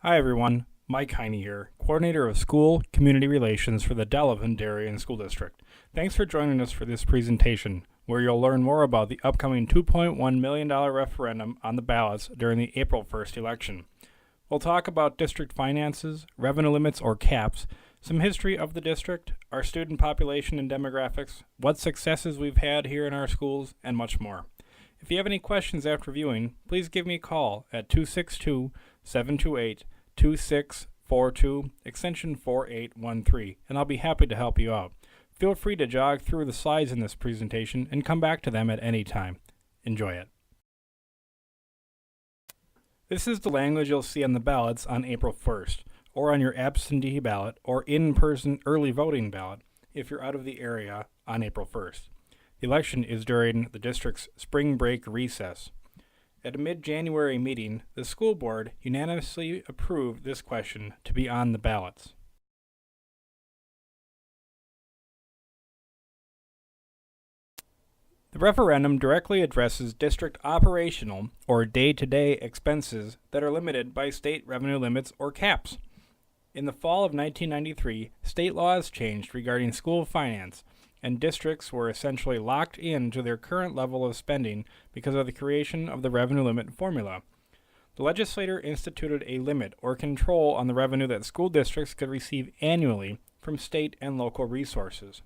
Hi everyone, Mike Heine here, Coordinator of School Community Relations for the Delavan-Darien School District. Thanks for joining us for this presentation, where you'll learn more about the upcoming $2.1 million referendum on the ballots during the April 1st election. We'll talk about district finances, revenue limits or caps, some history of the district, our student population and demographics, what successes we've had here in our schools, and much more. If you have any questions after viewing, please give me a call at 262-728-2642, extension 4813, and I'll be happy to help you out. Feel free to jog through the slides in this presentation and come back to them at any time. Enjoy it. This is the language you'll see on the ballots on April 1st, or on your absentee ballot or in-person early voting ballot if you're out of the area on April 1st. The election is during the district's spring break recess. At a mid-January meeting, the school board unanimously approved this question to be on the ballots. The referendum directly addresses district operational or day-to-day expenses that are limited by state revenue limits or caps. In the fall of 1993, state laws changed regarding school finance, and districts were essentially locked into their current level of spending because of the creation of the revenue limit formula. The legislature instituted a limit or control on the revenue that school districts could receive annually from state and local resources.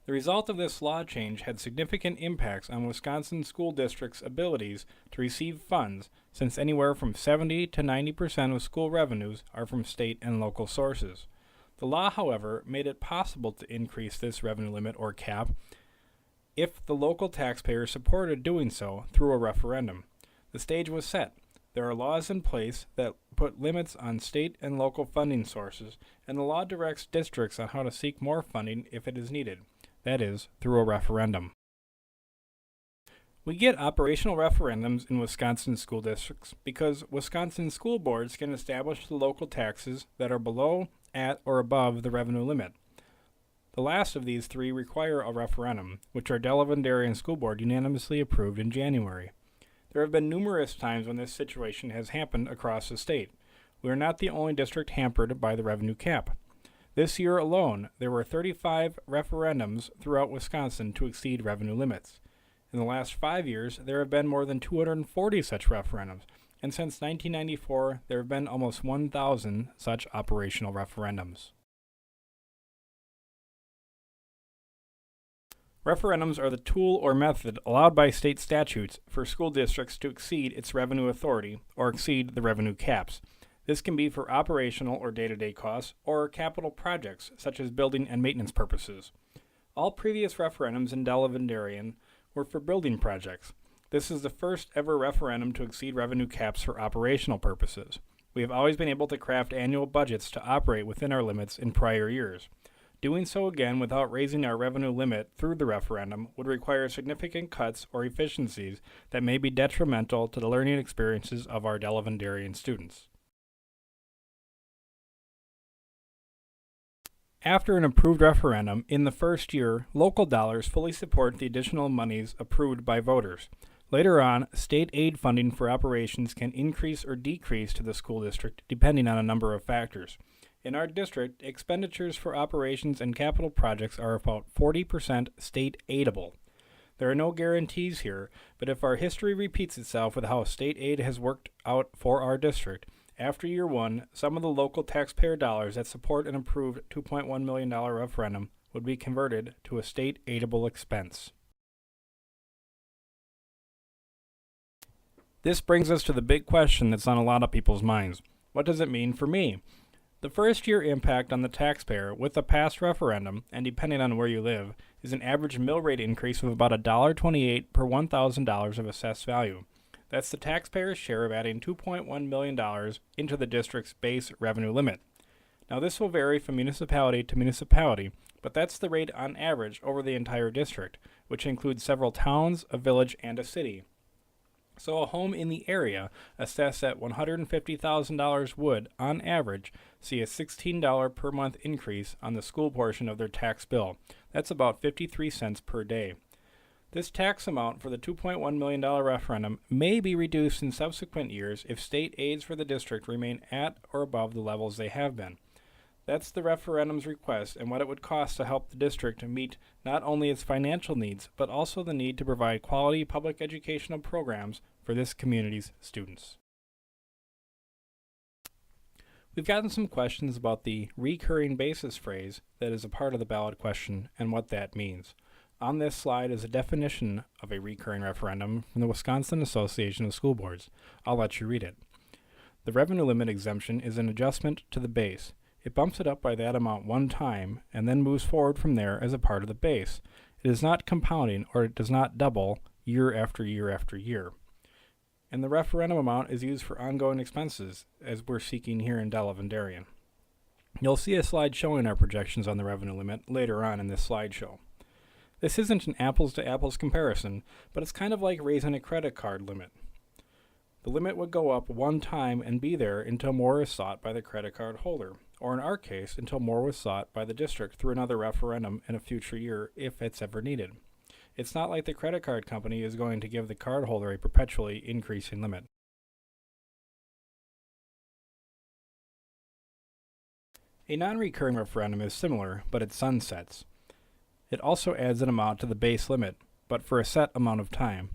The result of this law change had significant impacts on Wisconsin school districts' abilities to receive funds, since anywhere from 70 to 90% of school revenues are from state and local sources. The law, however, made it possible to increase this revenue limit or cap if the local taxpayer supported doing so through a referendum. The stage was set. There are laws in place that put limits on state and local funding sources, and the law directs districts on how to seek more funding if it is needed. That is, through a referendum. We get operational referendums in Wisconsin school districts because Wisconsin school boards can establish the local taxes that are below, at, or above the revenue limit. The last of these three require a referendum, which our Delavan-Darien School Board unanimously approved in January. There have been numerous times when this situation has happened across the state. We are not the only district hampered by the revenue cap. This year alone, there were 35 referendums throughout Wisconsin to exceed revenue limits. In the last 5 years, there have been more than 240 such referendums, and since 1994, there have been almost 1,000 such operational referendums. Referendums are the tool or method allowed by state statutes for school districts to exceed its revenue authority or exceed the revenue caps. This can be for operational or day-to-day costs or capital projects such as building and maintenance purposes. All previous referendums in Delavan-Darien were for building projects. This is the first ever referendum to exceed revenue caps for operational purposes. We have always been able to craft annual budgets to operate within our limits in prior years. Doing so again without raising our revenue limit through the referendum would require significant cuts or efficiencies that may be detrimental to the learning experiences of our Delavan-Darien students. After an approved referendum, in the first year, local dollars fully support the additional monies approved by voters. Later on, state aid funding for operations can increase or decrease to the school district depending on a number of factors. In our district, expenditures for operations and capital projects are about 40% state aidable. There are no guarantees here, but if our history repeats itself with how state aid has worked out for our district, after year one, some of the local taxpayer dollars that support an approved $2.1 million referendum would be converted to a state aidable expense. This brings us to the big question that's on a lot of people's minds. What does it mean for me? The first year impact on the taxpayer with a past referendum, and depending on where you live, is an average mill rate increase of about $1.28 per $1,000 of assessed value. That's the taxpayer's share of adding $2.1 million into the district's base revenue limit. Now this will vary from municipality to municipality, but that's the rate on average over the entire district, which includes several towns, a village, and a city. So a home in the area assessed at $150,000 would, on average, see a $16 per month increase on the school portion of their tax bill. That's about 53 cents per day. This tax amount for the $2.1 million referendum may be reduced in subsequent years if state aids for the district remain at or above the levels they have been. That's the referendum's request and what it would cost to help the district meet not only its financial needs, but also the need to provide quality public educational programs for this community's students. We've gotten some questions about the recurring basis phrase that is a part of the ballot question and what that means. On this slide is a definition of a recurring referendum from the Wisconsin Association of School Boards. I'll let you read it. The revenue limit exemption is an adjustment to the base. It bumps it up by that amount one time and then moves forward from there as a part of the base. It is not compounding, or it does not double year after year after year. And the referendum amount is used for ongoing expenses, as we're seeking here in Delavan-Darien. You'll see a slide showing our projections on the revenue limit later on in this slideshow. This isn't an apples-to-apples comparison, but it's kind of like raising a credit card limit. The limit would go up one time and be there until more is sought by the credit card holder, or in our case, until more was sought by the district through another referendum in a future year if it's ever needed. It's not like the credit card company is going to give the card holder a perpetually increasing limit. A non-recurring referendum is similar, but it sunsets. It also adds an amount to the base limit, but for a set amount of time.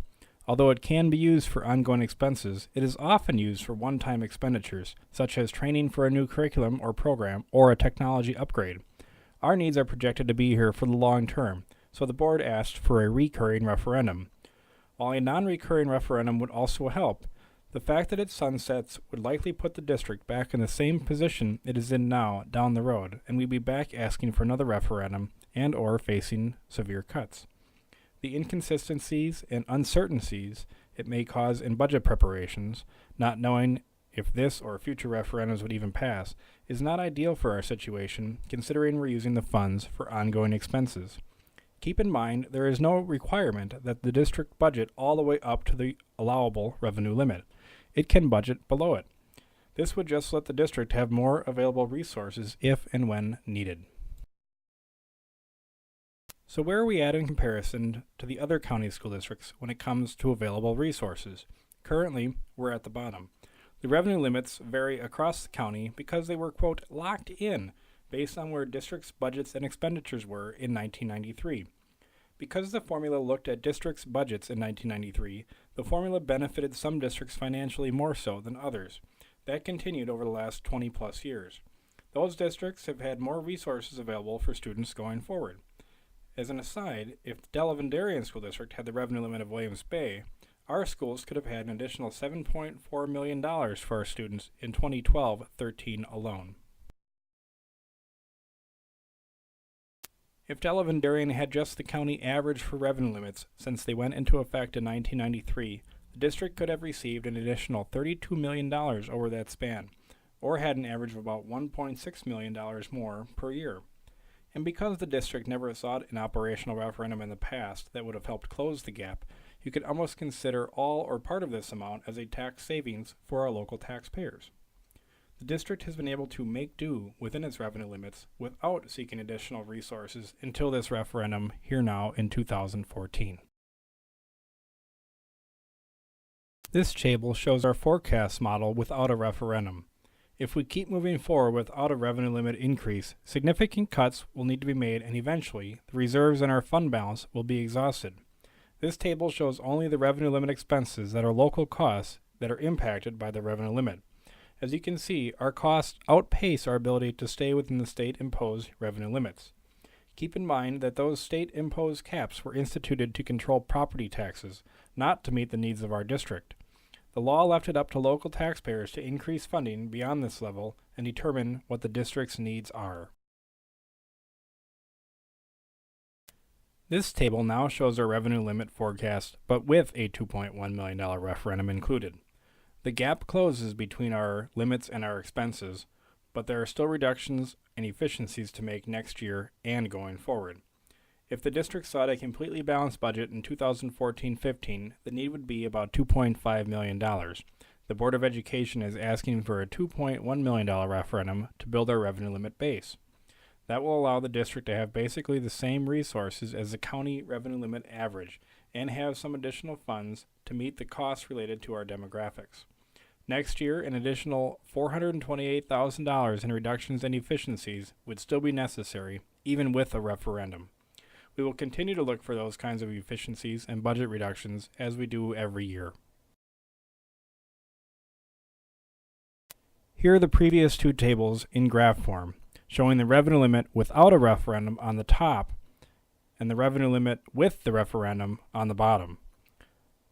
Although it can be used for ongoing expenses, it is often used for one-time expenditures, such as training for a new curriculum or program or a technology upgrade. Our needs are projected to be here for the long term, so the board asked for a recurring referendum. While a non-recurring referendum would also help, the fact that it sunsets would likely put the district back in the same position it is in now down the road, and we'd be back asking for another referendum and or facing severe cuts. The inconsistencies and uncertainties it may cause in budget preparations, not knowing if this or future referendums would even pass, is not ideal for our situation, considering we're using the funds for ongoing expenses. Keep in mind, there is no requirement that the district budget all the way up to the allowable revenue limit. It can budget below it. This would just let the district have more available resources if and when needed. So where are we at in comparison to the other county school districts when it comes to available resources? Currently, we're at the bottom. The revenue limits vary across the county because they were, quote, locked in based on where districts' budgets and expenditures were in 1993. Because the formula looked at districts' budgets in 1993, the formula benefited some districts financially more so than others. That continued over the last 20 plus years. Those districts have had more resources available for students going forward. As an aside, if the Delavan-Darien School District had the revenue limit of Williams Bay, our schools could have had an additional $7.4 million for our students in 2012-13 alone. If Delavan-Darien had just the county average for revenue limits since they went into effect in 1993, the district could have received an additional $32 million over that span, or had an average of about $1.6 million more per year. And because the district never sought an operational referendum in the past that would have helped close the gap, you could almost consider all or part of this amount as a tax savings for our local taxpayers. The district has been able to make do within its revenue limits without seeking additional resources until this referendum here now in 2014. This table shows our forecast model without a referendum. If we keep moving forward without a revenue limit increase, significant cuts will need to be made, and eventually the reserves in our fund balance will be exhausted. This table shows only the revenue limit expenses that are local costs that are impacted by the revenue limit. As you can see, our costs outpace our ability to stay within the state-imposed revenue limits. Keep in mind that those state-imposed caps were instituted to control property taxes, not to meet the needs of our district. The law left it up to local taxpayers to increase funding beyond this level and determine what the district's needs are. This table now shows our revenue limit forecast, but with a $2.1 million referendum included. The gap closes between our limits and our expenses, but there are still reductions and efficiencies to make next year and going forward. If the district sought a completely balanced budget in 2014-15, the need would be about $2.5 million. The Board of Education is asking for a $2.1 million referendum to build our revenue limit base. That will allow the district to have basically the same resources as the county revenue limit average and have some additional funds to meet the costs related to our demographics. Next year, an additional $428,000 in reductions and efficiencies would still be necessary, even with a referendum. We will continue to look for those kinds of efficiencies and budget reductions as we do every year. Here are the previous two tables in graph form, showing the revenue limit without a referendum on the top and the revenue limit with the referendum on the bottom.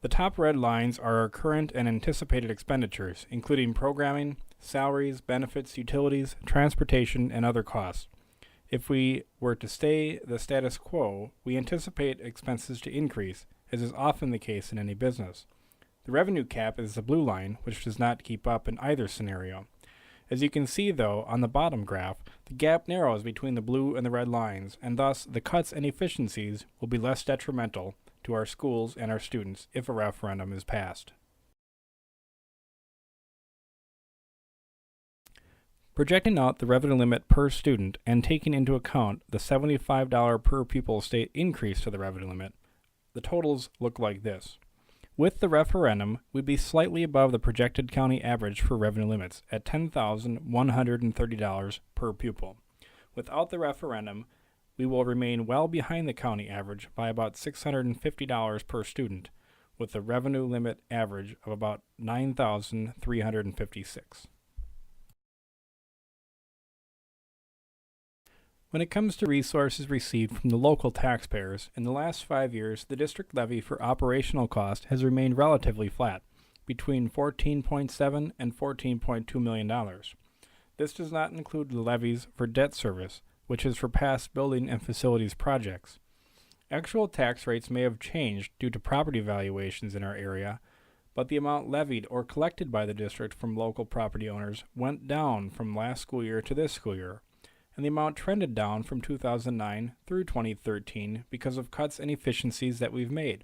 The top red lines are our current and anticipated expenditures, including programming, salaries, benefits, utilities, transportation, and other costs. If we were to stay the status quo, we anticipate expenses to increase, as is often the case in any business. The revenue cap is the blue line, which does not keep up in either scenario. As you can see, though, on the bottom graph, the gap narrows between the blue and the red lines, and thus the cuts and efficiencies will be less detrimental to our schools and our students if a referendum is passed. Projecting out the revenue limit per student and taking into account the $75 per pupil state increase to the revenue limit, the totals look like this. With the referendum, we'd be slightly above the projected county average for revenue limits at $10,130 per pupil. Without the referendum, we will remain well behind the county average by about $650 per student, with a revenue limit average of about $9,356. When it comes to resources received from the local taxpayers, in the last 5 years, the district levy for operational cost has remained relatively flat, between $14.7 and $14.2 million. This does not include the levies for debt service, which is for past building and facilities projects. Actual tax rates may have changed due to property valuations in our area, but the amount levied or collected by the district from local property owners went down from last school year to this school year, and the amount trended down from 2009 through 2013 because of cuts and efficiencies that we've made.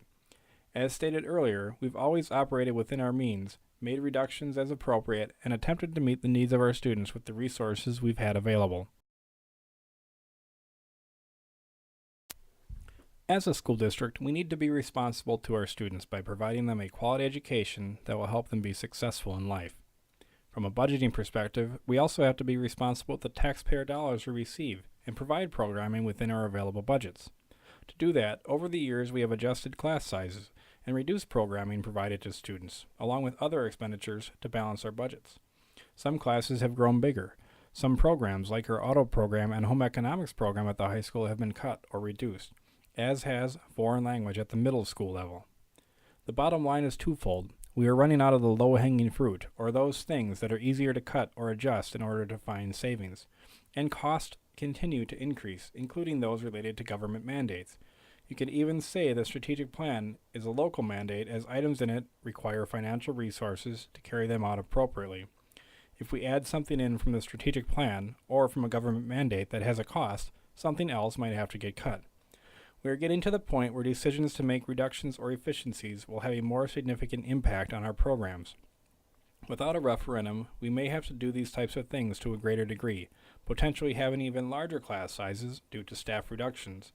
As stated earlier, we've always operated within our means, made reductions as appropriate, and attempted to meet the needs of our students with the resources we've had available. As a school district, we need to be responsible to our students by providing them a quality education that will help them be successful in life. From a budgeting perspective, we also have to be responsible with the taxpayer dollars we receive and provide programming within our available budgets. To do that, over the years we have adjusted class sizes and reduced programming provided to students, along with other expenditures to balance our budgets. Some classes have grown bigger. Some programs, like our auto program and home economics program at the high school, have been cut or reduced, as has foreign language at the middle school level. The bottom line is twofold. We are running out of the low-hanging fruit, or those things that are easier to cut or adjust in order to find savings, and costs continue to increase, including those related to government mandates. You could even say the strategic plan is a local mandate, as items in it require financial resources to carry them out appropriately. If we add something in from the strategic plan, or from a government mandate that has a cost, something else might have to get cut. We are getting to the point where decisions to make reductions or efficiencies will have a more significant impact on our programs. Without a referendum, we may have to do these types of things to a greater degree, potentially having even larger class sizes due to staff reductions.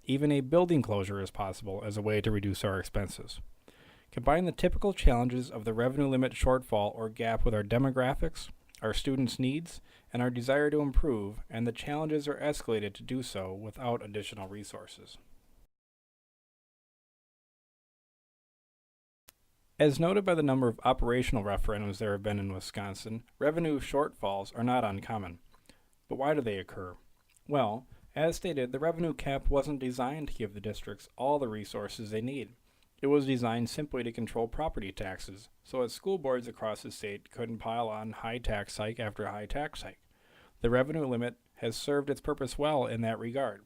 Even a building closure is possible as a way to reduce our expenses. Combine the typical challenges of the revenue limit shortfall or gap with our demographics, our students' needs, and our desire to improve, and the challenges are escalated to do so without additional resources. As noted by the number of operational referendums there have been in Wisconsin, revenue shortfalls are not uncommon. But why do they occur? Well, as stated, the revenue cap wasn't designed to give the districts all the resources they need. It was designed simply to control property taxes, so that school boards across the state couldn't pile on high tax hike after high tax hike. The revenue limit has served its purpose well in that regard.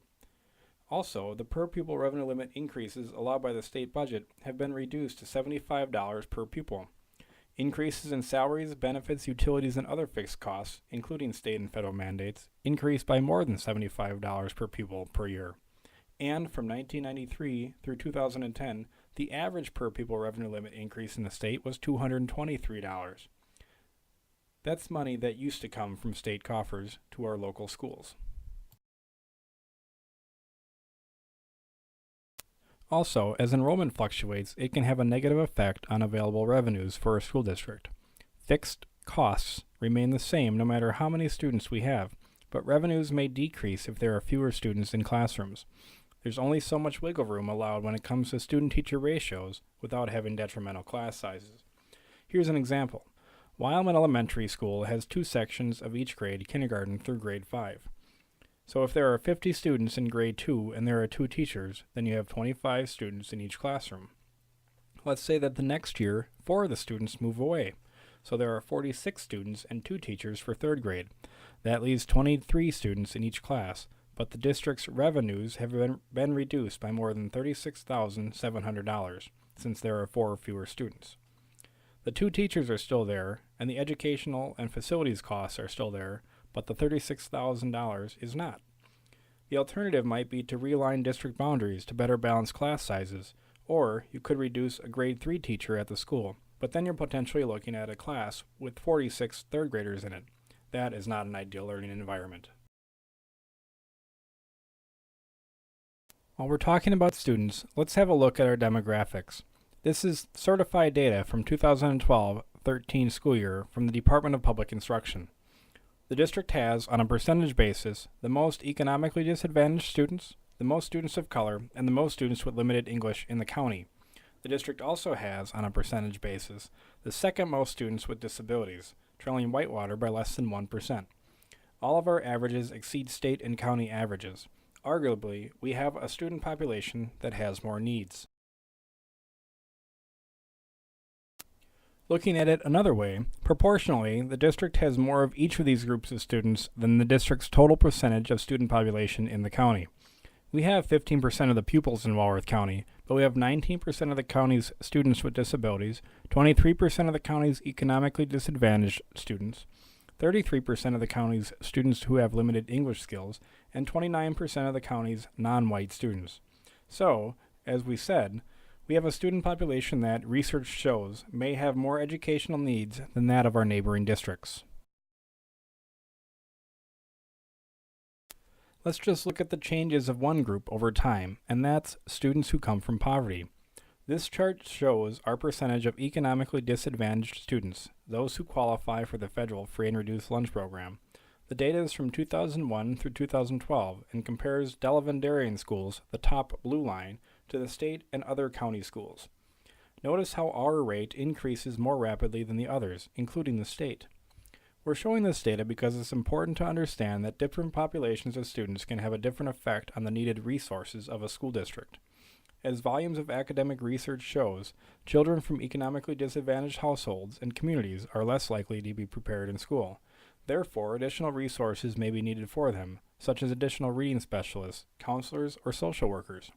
Also, the per-pupil revenue limit increases allowed by the state budget have been reduced to $75 per pupil. Increases in salaries, benefits, utilities, and other fixed costs, including state and federal mandates, increased by more than $75 per pupil per year. And from 1993 through 2010, the average per-pupil revenue limit increase in the state was $223. That's money that used to come from state coffers to our local schools. Also, as enrollment fluctuates, it can have a negative effect on available revenues for a school district. Fixed costs remain the same no matter how many students we have, but revenues may decrease if there are fewer students in classrooms. There's only so much wiggle room allowed when it comes to student-teacher ratios without having detrimental class sizes. Here's an example. Wildman Elementary School has 2 sections of each grade, kindergarten through grade 5. So if there are 50 students in grade 2 and there are 2 teachers, then you have 25 students in each classroom. Let's say that the next year, 4 of the students move away. So there are 46 students and 2 teachers for 3rd grade. That leaves 23 students in each class, but the district's revenues have been reduced by more than $36,700 since there are 4 fewer students. The 2 teachers are still there, and the educational and facilities costs are still there, but the $36,000 is not. The alternative might be to realign district boundaries to better balance class sizes, or you could reduce a grade 3 teacher at the school, but then you're potentially looking at a class with 46 3rd graders in it. That is not an ideal learning environment. While we're talking about students, let's have a look at our demographics. This is certified data from 2012-13 school year from the Department of Public Instruction. The district has, on a percentage basis, the most economically disadvantaged students, the most students of color, and the most students with limited English in the county. The district also has, on a percentage basis, the second most students with disabilities, trailing Whitewater by less than 1%. All of our averages exceed state and county averages. Arguably, we have a student population that has more needs. Looking at it another way, proportionally, the district has more of each of these groups of students than the district's total percentage of student population in the county. We have 15% of the pupils in Walworth County, but we have 19% of the county's students with disabilities, 23% of the county's economically disadvantaged students, 33% of the county's students who have limited English skills, and 29% of the county's non-white students. So, as we said, we have a student population that, research shows, may have more educational needs than that of our neighboring districts. Let's just look at the changes of one group over time, and that's students who come from poverty. This chart shows our percentage of economically disadvantaged students, those who qualify for the federal free and reduced lunch program. The data is from 2001 through 2012 and compares Delavan-Darien schools, the top blue line, to the state and other county schools. Notice how our rate increases more rapidly than the others, including the state. We're showing this data because it's important to understand that different populations of students can have a different effect on the needed resources of a school district. As volumes of academic research shows, children from economically disadvantaged households and communities are less likely to be prepared in school. Therefore, additional resources may be needed for them, such as additional reading specialists, counselors, or social workers.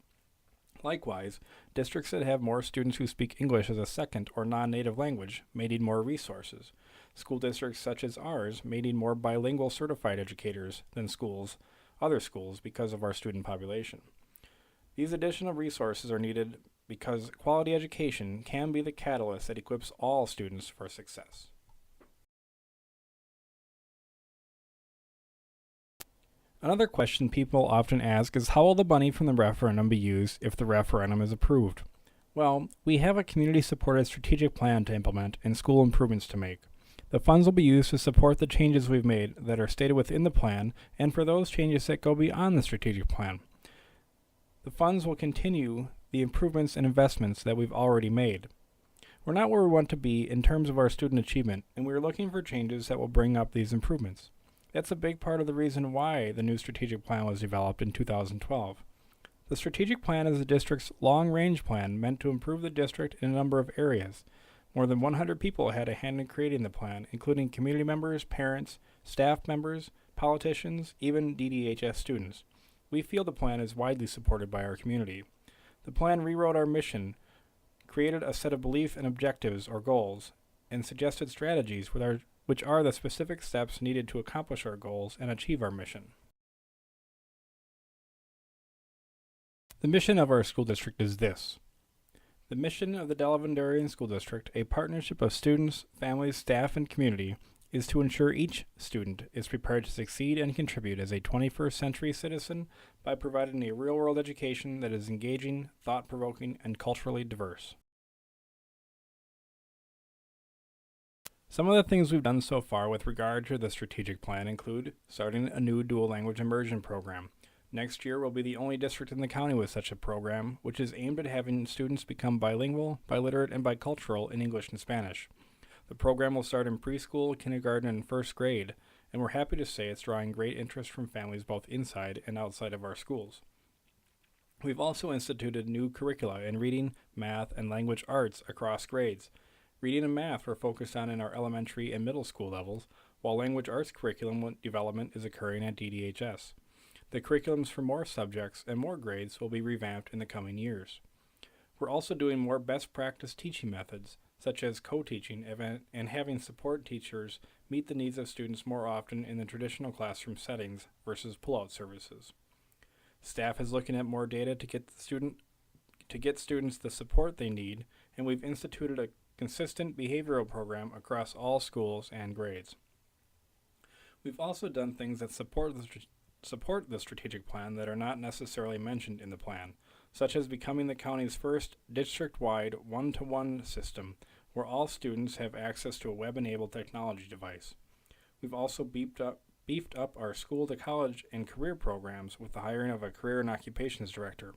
Likewise, districts that have more students who speak English as a second or non-native language may need more resources. School districts such as ours may need more bilingual certified educators than other schools because of our student population. These additional resources are needed because quality education can be the catalyst that equips all students for success. Another question people often ask is how will the money from the referendum be used if the referendum is approved? Well, we have a community-supported strategic plan to implement and school improvements to make. The funds will be used to support the changes we've made that are stated within the plan and for those changes that go beyond the strategic plan. The funds will continue the improvements and investments that we've already made. We're not where we want to be in terms of our student achievement, and we're looking for changes that will bring up these improvements. That's a big part of the reason why the new strategic plan was developed in 2012. The strategic plan is the district's long-range plan meant to improve the district in a number of areas. More than 100 people had a hand in creating the plan, including community members, parents, staff members, politicians, even DDHS students. We feel the plan is widely supported by our community. The plan rewrote our mission, created a set of belief and objectives or goals, and suggested strategies which are the specific steps needed to accomplish our goals and achieve our mission. The mission of our school district is this. The mission of the Delavan-Darien School District, a partnership of students, families, staff, and community, is to ensure each student is prepared to succeed and contribute as a 21st century citizen by providing a real-world education that is engaging, thought-provoking, and culturally diverse. Some of the things we've done so far with regard to the strategic plan include starting a new dual language immersion program. Next year, we'll be the only district in the county with such a program, which is aimed at having students become bilingual, biliterate, and bicultural in English and Spanish. The program will start in preschool, kindergarten, and first grade, and we're happy to say it's drawing great interest from families both inside and outside of our schools. We've also instituted new curricula in reading, math, and language arts across grades. Reading and math are focused on in our elementary and middle school levels, while language arts curriculum development is occurring at DDHS. The curriculums for more subjects and more grades will be revamped in the coming years. We're also doing more best practice teaching methods, such as co-teaching and having support teachers meet the needs of students more often in the traditional classroom settings versus pull-out services. Staff is looking at more data to get students the support they need, and we've instituted a consistent behavioral program across all schools and grades. We've also done things that support the strategic plan that are not necessarily mentioned in the plan, such as becoming the county's first district-wide one-to-one system where all students have access to a web-enabled technology device. We've also beefed up our school to college and career programs with the hiring of a career and occupations director,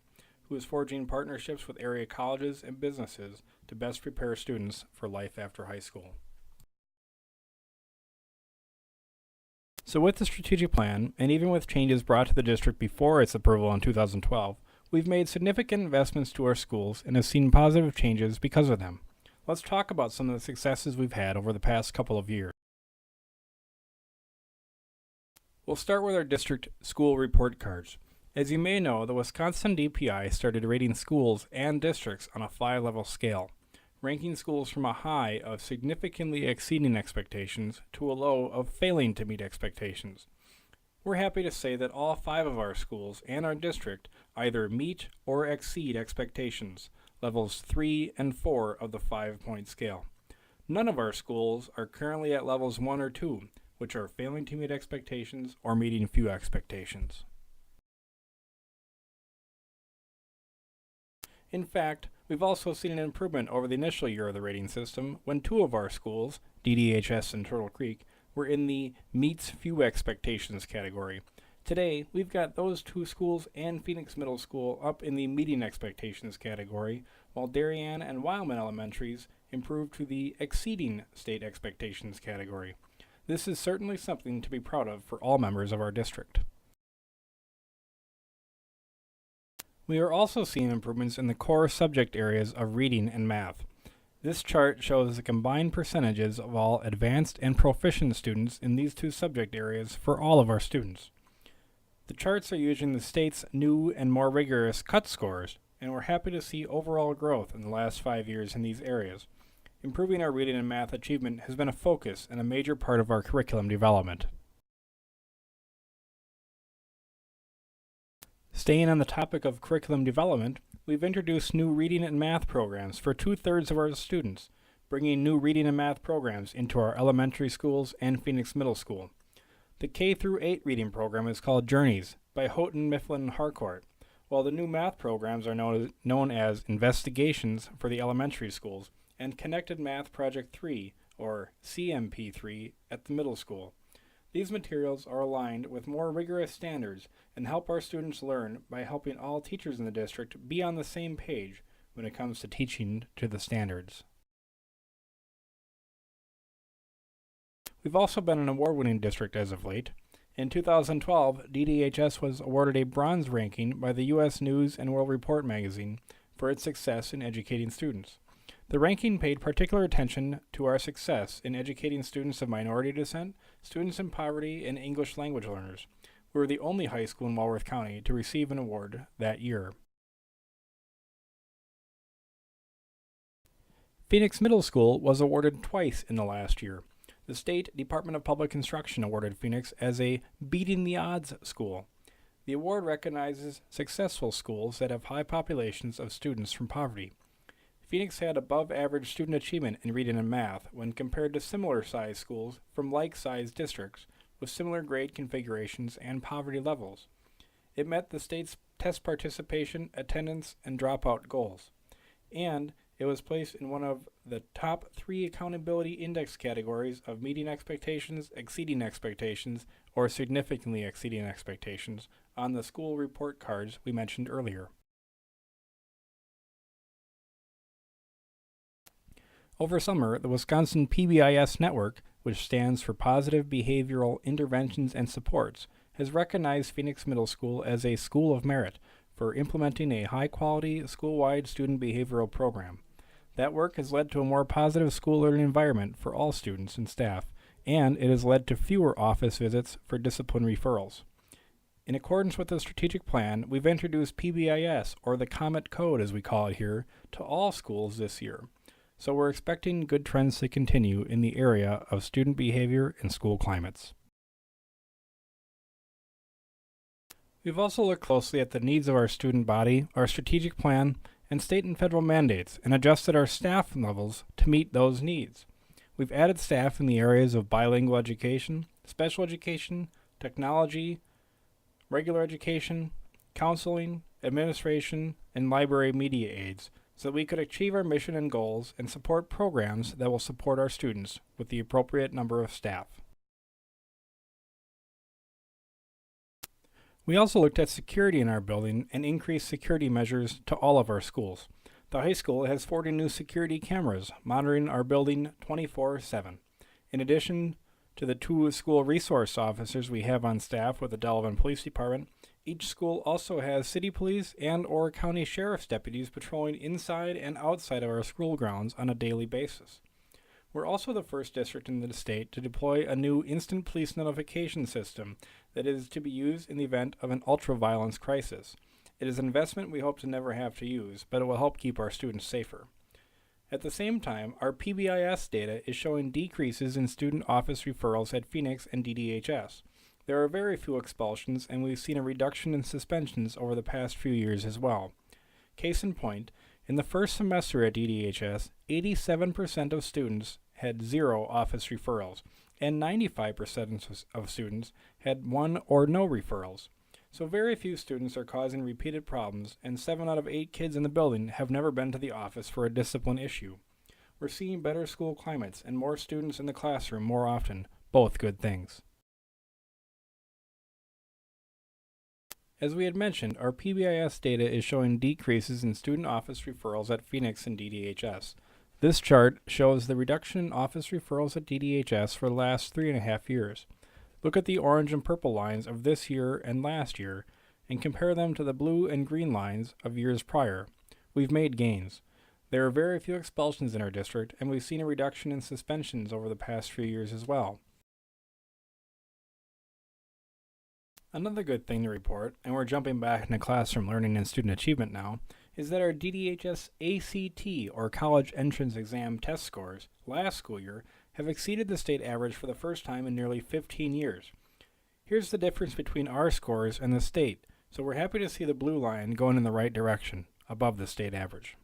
who is forging partnerships with area colleges and businesses to best prepare students for life after high school. So with the strategic plan, and even with changes brought to the district before its approval in 2012, we've made significant investments to our schools and have seen positive changes because of them. Let's talk about some of the successes we've had over the past couple of years. We'll start with our district school report cards. As you may know, the Wisconsin DPI started rating schools and districts on a 5-level scale, ranking schools from a high of significantly exceeding expectations to a low of failing to meet expectations. We're happy to say that all 5 of our schools and our district either meet or exceed expectations, levels 3 and 4 of the 5-point scale. None of our schools are currently at levels 1 or 2, which are failing to meet expectations or meeting few expectations. In fact, we've also seen an improvement over the initial year of the rating system when 2 of our schools, DDHS and Turtle Creek, were in the meets few expectations category. Today, we've got those 2 schools and Phoenix Middle School up in the meeting expectations category, while Darien and Wildman Elementaries improved to the exceeding state expectations category. This is certainly something to be proud of for all members of our district. We are also seeing improvements in the core subject areas of reading and math. This chart shows the combined percentages of all advanced and proficient students in these 2 subject areas for all of our students. The charts are using the state's new and more rigorous cut scores, and we're happy to see overall growth in the last 5 years in these areas. Improving our reading and math achievement has been a focus and a major part of our curriculum development. Staying on the topic of curriculum development, we've introduced new reading and math programs for 2/3 of our students, bringing new reading and math programs into our elementary schools and Phoenix Middle School. The K-8 reading program is called Journeys by Houghton, Mifflin, and Harcourt, while the new math programs are known as Investigations for the elementary schools and Connected Math Project 3, or CMP3, at the middle school. These materials are aligned with more rigorous standards and help our students learn by helping all teachers in the district be on the same page when it comes to teaching to the standards. We've also been an award-winning district as of late. In 2012, DDHS was awarded a bronze ranking by the U.S. News and World Report magazine for its success in educating students. The ranking paid particular attention to our success in educating students of minority descent, students in poverty, and English language learners. We were the only high school in Walworth County to receive an award that year. Phoenix Middle School was awarded twice in the last year. The State Department of Public Instruction awarded Phoenix as a Beating the Odds school. The award recognizes successful schools that have high populations of students from poverty. Phoenix had above average student achievement in reading and math when compared to similar sized schools from like sized districts with similar grade configurations and poverty levels. It met the state's test participation, attendance, and dropout goals. And it was placed in one of the top 3 accountability index categories of meeting expectations, exceeding expectations, or significantly exceeding expectations on the school report cards we mentioned earlier. Over summer, the Wisconsin PBIS network, which stands for Positive Behavioral Interventions and Supports, has recognized Phoenix Middle School as a School of Merit for implementing a high-quality, school-wide student behavioral program. That work has led to a more positive school learning environment for all students and staff, and it has led to fewer office visits for discipline referrals. In accordance with the strategic plan, we've introduced PBIS, or the COMET code as we call it here, to all schools this year. So we're expecting good trends to continue in the area of student behavior and school climates. We've also looked closely at the needs of our student body, our strategic plan, and state and federal mandates, and adjusted our staff levels to meet those needs. We've added staff in the areas of bilingual education, special education, technology, regular education, counseling, administration, and library media aids, so that we could achieve our mission and goals and support programs that will support our students with the appropriate number of staff. We also looked at security in our building and increased security measures to all of our schools. The high school has 40 new security cameras monitoring our building 24/7. In addition to the 2 school resource officers we have on staff with the Delavan Police Department, each school also has city police and/or county sheriff's deputies patrolling inside and outside of our school grounds on a daily basis. We're also the first district in the state to deploy a new instant police notification system that is to be used in the event of an ultra-violence crisis. It is an investment we hope to never have to use, but it will help keep our students safer. At the same time, our PBIS data is showing decreases in student office referrals at Phoenix and DDHS. There are very few expulsions, and we've seen a reduction in suspensions over the past few years as well. Case in point, in the first semester at DDHS, 87% of students had 0 office referrals, and 95% of students had 1 or no referrals. So very few students are causing repeated problems, and 7 out of 8 kids in the building have never been to the office for a discipline issue. We're seeing better school climates and more students in the classroom more often, both good things. As we had mentioned, our PBIS data is showing decreases in student office referrals at Phoenix and DDHS. This chart shows the reduction in office referrals at DDHS for the last 3.5 years. Look at the orange and purple lines of this year and last year, and compare them to the blue and green lines of years prior. We've made gains. There are very few expulsions in our district, and we've seen a reduction in suspensions over the past few years as well. Another good thing to report, and we're jumping back into classroom learning and student achievement now, is that our DDHS ACT, or College Entrance Exam test scores, last school year have exceeded the state average for the first time in nearly 15 years. Here's the difference between our scores and the state, so we're happy to see the blue line going in the right direction, above the state average.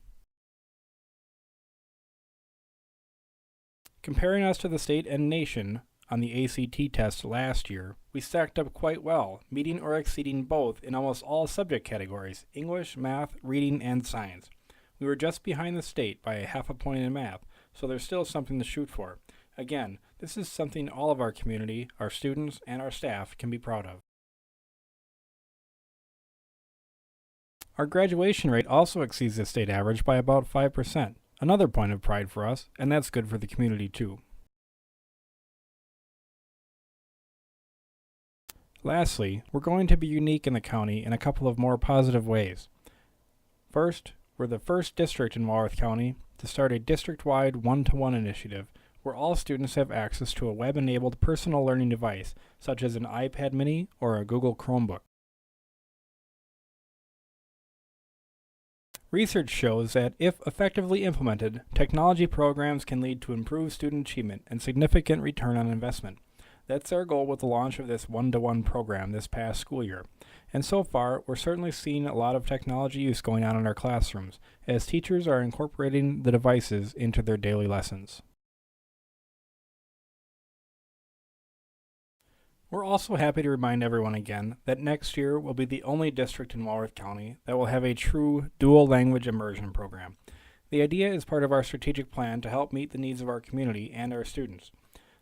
Comparing us to the state and nation on the ACT test last year, we stacked up quite well, meeting or exceeding both in almost all subject categories, English, math, reading, and science. We were just behind the state by 0.5 point in math, so there's still something to shoot for. Again, this is something all of our community, our students, and our staff can be proud of. Our graduation rate also exceeds the state average by about 5%, another point of pride for us, and that's good for the community too. Lastly, we're going to be unique in the county in a couple of more positive ways. First, we're the first district in Walworth County to start a district-wide one-to-one initiative where all students have access to a web-enabled personal learning device, such as an iPad mini or a Google Chromebook. Research shows that if effectively implemented, technology programs can lead to improved student achievement and significant return on investment. That's our goal with the launch of this one-to-one program this past school year. And so far, we're certainly seeing a lot of technology use going on in our classrooms, as teachers are incorporating the devices into their daily lessons. We're also happy to remind everyone again that next year will be the only district in Walworth County that will have a true dual language immersion program. The idea is part of our strategic plan to help meet the needs of our community and our students.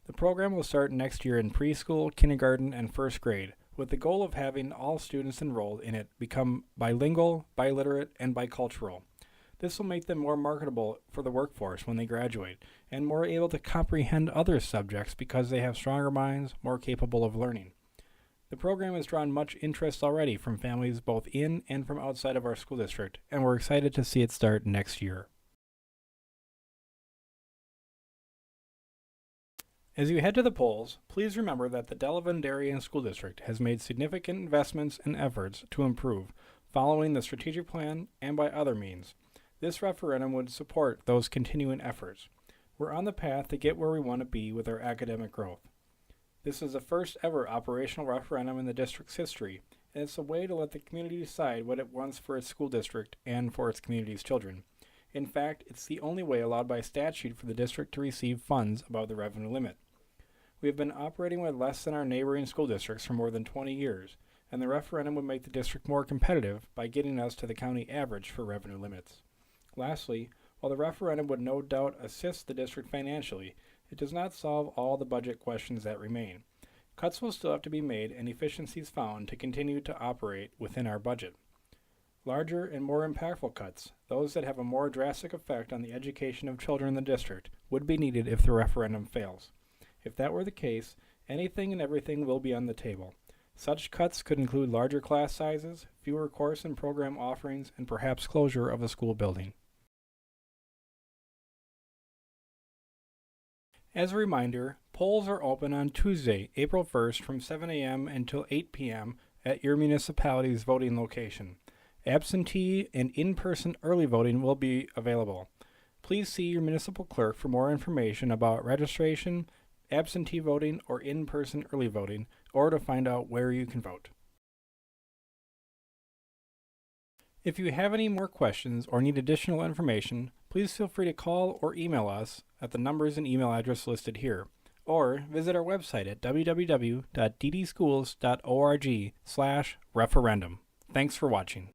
The program will start next year in preschool, kindergarten, and first grade, with the goal of having all students enrolled in it become bilingual, biliterate, and bicultural. This will make them more marketable for the workforce when they graduate, and more able to comprehend other subjects because they have stronger minds, more capable of learning. The program has drawn much interest already from families both in and from outside of our school district, and we're excited to see it start next year. As you head to the polls, please remember that the Delavan-Darien School District has made significant investments and efforts to improve, following the strategic plan and by other means. This referendum would support those continuing efforts. We're on the path to get where we want to be with our academic growth. This is the first ever operational referendum in the district's history, and it's a way to let the community decide what it wants for its school district and for its community's children. In fact, it's the only way allowed by statute for the district to receive funds above the revenue limit. We have been operating with less than our neighboring school districts for more than 20 years, and the referendum would make the district more competitive by getting us to the county average for revenue limits. Lastly, while the referendum would no doubt assist the district financially, it does not solve all the budget questions that remain. Cuts will still have to be made and efficiencies found to continue to operate within our budget. Larger and more impactful cuts, those that have a more drastic effect on the education of children in the district, would be needed if the referendum fails. If that were the case, anything and everything will be on the table. Such cuts could include larger class sizes, fewer course and program offerings, and perhaps closure of a school building. As a reminder, polls are open on Tuesday, April 1st from 7 a.m. until 8 p.m. at your municipality's voting location. Absentee and in-person early voting will be available. Please see your municipal clerk for more information about registration, absentee voting, or in-person early voting, or to find out where you can vote. If you have any more questions or need additional information, please feel free to call or email us at the numbers and email address listed here, or visit our website at www.ddschools.org/referendum. Thanks for watching.